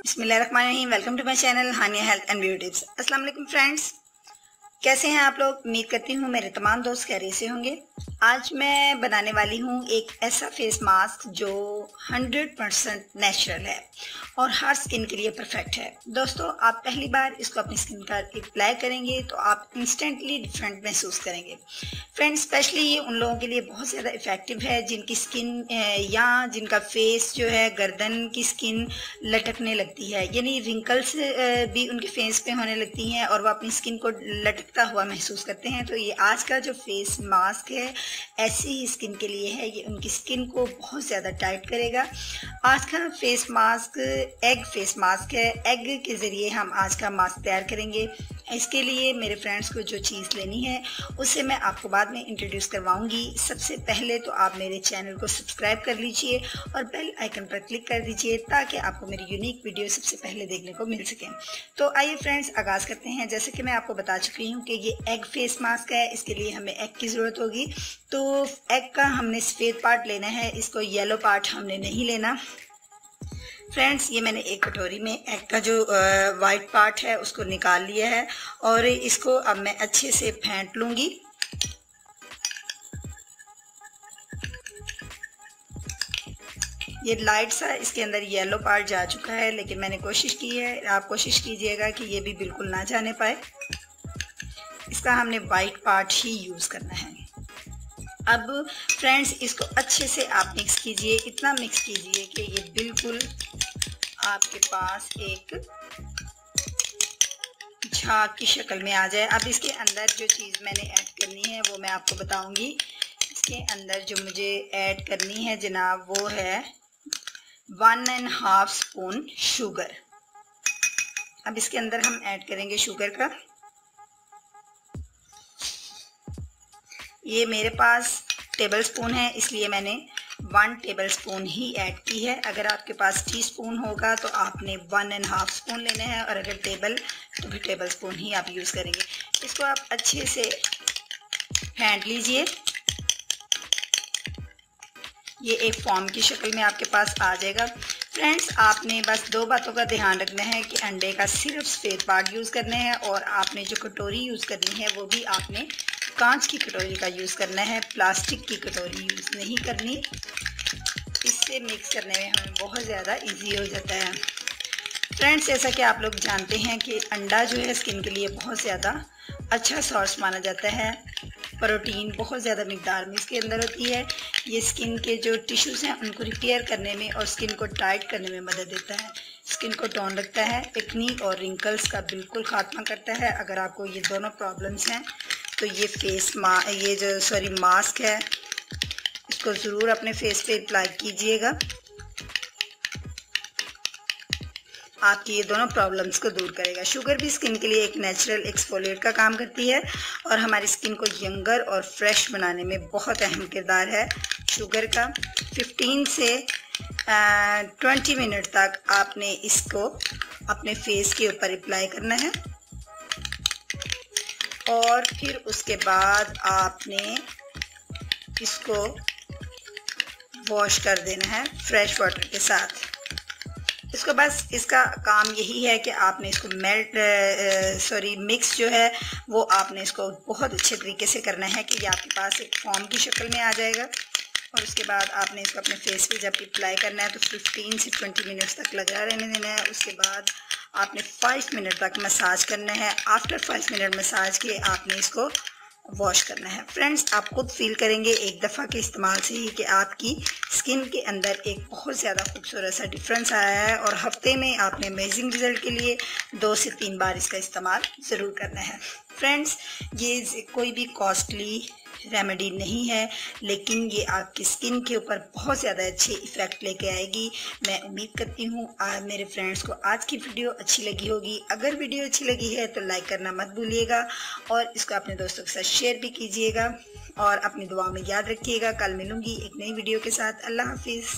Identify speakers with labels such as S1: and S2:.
S1: बिस्मिल्लाहिर्रहमानिर्रहीम। Welcome to my channel Hania health and beauty tips. अस्सलाम वालेकुम फ्रेंड्स, कैसे हैं आप लोग? उम्मीद करती हूँ मेरे तमाम दोस्त खैरियत से होंगे। आज मैं बनाने वाली हूँ एक ऐसा फेस मास्क जो 100% नेचुरल है और हर स्किन के लिए परफेक्ट है। दोस्तों, आप पहली बार इसको अपनी स्किन पर अप्लाई करेंगे तो आप इंस्टेंटली डिफरेंट महसूस करेंगे। फ्रेंड्स, स्पेशली ये उन लोगों के लिए बहुत ज़्यादा इफ़ेक्टिव है जिनकी स्किन या जिनका फेस जो है, गर्दन की स्किन लटकने लगती है, यानी रिंकल्स भी उनके फेस पे होने लगती हैं और वो अपनी स्किन को लटकता हुआ महसूस करते हैं। तो ये आज का जो फेस मास्क है ऐसी ही स्किन के लिए है। ये उनकी स्किन को बहुत ज़्यादा टाइट करेगा। आज का face mask egg face mask है। एग के ज़रिए हम आज का मास्क तैयार करेंगे। इसके लिए मेरे फ्रेंड्स को जो चीज़ लेनी है उससे मैं आपको बाद में इंट्रोड्यूस करवाऊंगी। सबसे पहले तो आप मेरे चैनल को सब्सक्राइब कर लीजिए और बेल आइकन पर क्लिक कर दीजिए ताकि आपको मेरी यूनिक वीडियो सबसे पहले देखने को मिल सके। तो आइए फ्रेंड्स, आगाज़ करते हैं। जैसे कि मैं आपको बता चुकी हूँ कि ये एग फेस मास्क है। इसके लिए हमें एग की ज़रूरत होगी। तो एग का हमने सफ़ेद पार्ट लेना है, इसको येलो पार्ट हमने नहीं लेना। फ्रेंड्स, ये मैंने एक कटोरी में एग का जो वाइट पार्ट है उसको निकाल लिया है और इसको अब मैं अच्छे से फेंट लूँगी। ये लाइट सा इसके अंदर येलो पार्ट जा चुका है, लेकिन मैंने कोशिश की है, आप कोशिश कीजिएगा कि ये भी बिल्कुल ना जाने पाए। इसका हमने वाइट पार्ट ही यूज़ करना है। अब फ्रेंड्स, इसको अच्छे से आप मिक्स कीजिए। इतना मिक्स कीजिए कि ये बिल्कुल आपके पास एक झाग की शक्ल में आ जाए। अब इसके अंदर जो चीज़ मैंने ऐड करनी है वो मैं आपको बताऊंगी। इसके अंदर जो मुझे ऐड करनी है जनाब, वो है 1.5 स्पून शुगर। अब इसके अंदर हम ऐड करेंगे शुगर का। ये मेरे पास टेबल स्पून है, इसलिए मैंने 1 टेबल स्पून ही ऐड की है। अगर आपके पास टीस्पून होगा तो आपने 1.5 स्पून लेने हैं और अगर टेबल तो भी टेबल स्पून ही आप यूज़ करेंगे। इसको आप अच्छे से फेंट लीजिए। ये एक फॉर्म की शक्ल में आपके पास आ जाएगा। फ्रेंड्स, आपने बस 2 बातों का ध्यान रखना है कि अंडे का सिर्फ सफ़ेद पार्ट यूज़ करना है और आपने जो कटोरी यूज़ करनी है वो भी आपने कांच की कटोरी का यूज़ करना है, प्लास्टिक की कटोरी यूज़ नहीं करनी। इससे मिक्स करने में हमें बहुत ज़्यादा इजी हो जाता है। फ्रेंड्स, जैसा कि आप लोग जानते हैं कि अंडा जो है स्किन के लिए बहुत ज़्यादा अच्छा सोर्स माना जाता है। प्रोटीन बहुत ज़्यादा मिकदार में इसके अंदर होती है। ये स्किन के जो टिश्यूज़ हैं उनको रिपेयर करने में और स्किन को टाइट करने में मदद देता है। स्किन को टोन रखता है, एक्नी और रिंकल्स का बिल्कुल खात्मा करता है। अगर आपको ये दोनों प्रॉब्लम्स हैं तो ये मास्क है, इसको ज़रूर अपने फेस पे अप्लाई कीजिएगा। आपकी ये दोनों प्रॉब्लम्स को दूर करेगा। शुगर भी स्किन के लिए एक नेचुरल एक्सफोलिएट का काम करती है और हमारी स्किन को यंगर और फ्रेश बनाने में बहुत अहम किरदार है शुगर का। 15 से 20 मिनट तक आपने इसको अपने फेस के ऊपर अप्लाई करना है और फिर उसके बाद आपने इसको वॉश कर देना है फ्रेश वाटर के साथ। इसको बस इसका काम यही है कि आपने इसको मिक्स जो है वो आपने इसको बहुत अच्छे तरीके से करना है कि ये आपके पास एक फॉर्म की शक्ल में आ जाएगा। और उसके बाद आपने इसको अपने फेस पे जब अप्लाई करना है तो 15 से 20 मिनट्स तक लगा रहने देना है। उसके बाद आपने 5 मिनट तक मसाज करना है। आफ्टर 5 मिनट मसाज के आपने इसको वॉश करना है। फ्रेंड्स, आप खुद फील करेंगे एक दफ़ा के इस्तेमाल से ही कि आपकी स्किन के अंदर एक बहुत ज़्यादा खूबसूरत सा डिफरेंस आया है और हफ्ते में आपने अमेजिंग रिज़ल्ट के लिए 2 से 3 बार इसका इस्तेमाल ज़रूर करना है। फ्रेंड्स, ये कोई भी कॉस्टली रेमेडी नहीं है, लेकिन ये आपकी स्किन के ऊपर बहुत ज़्यादा अच्छे इफ़ेक्ट लेके आएगी। मैं उम्मीद करती हूँ मेरे फ्रेंड्स को आज की वीडियो अच्छी लगी होगी। अगर वीडियो अच्छी लगी है तो लाइक करना मत भूलिएगा और इसको अपने दोस्तों के साथ शेयर भी कीजिएगा और अपनी दुआ में याद रखिएगा। कल मिलूँगी एक नई वीडियो के साथ। अल्लाह हाफिज़।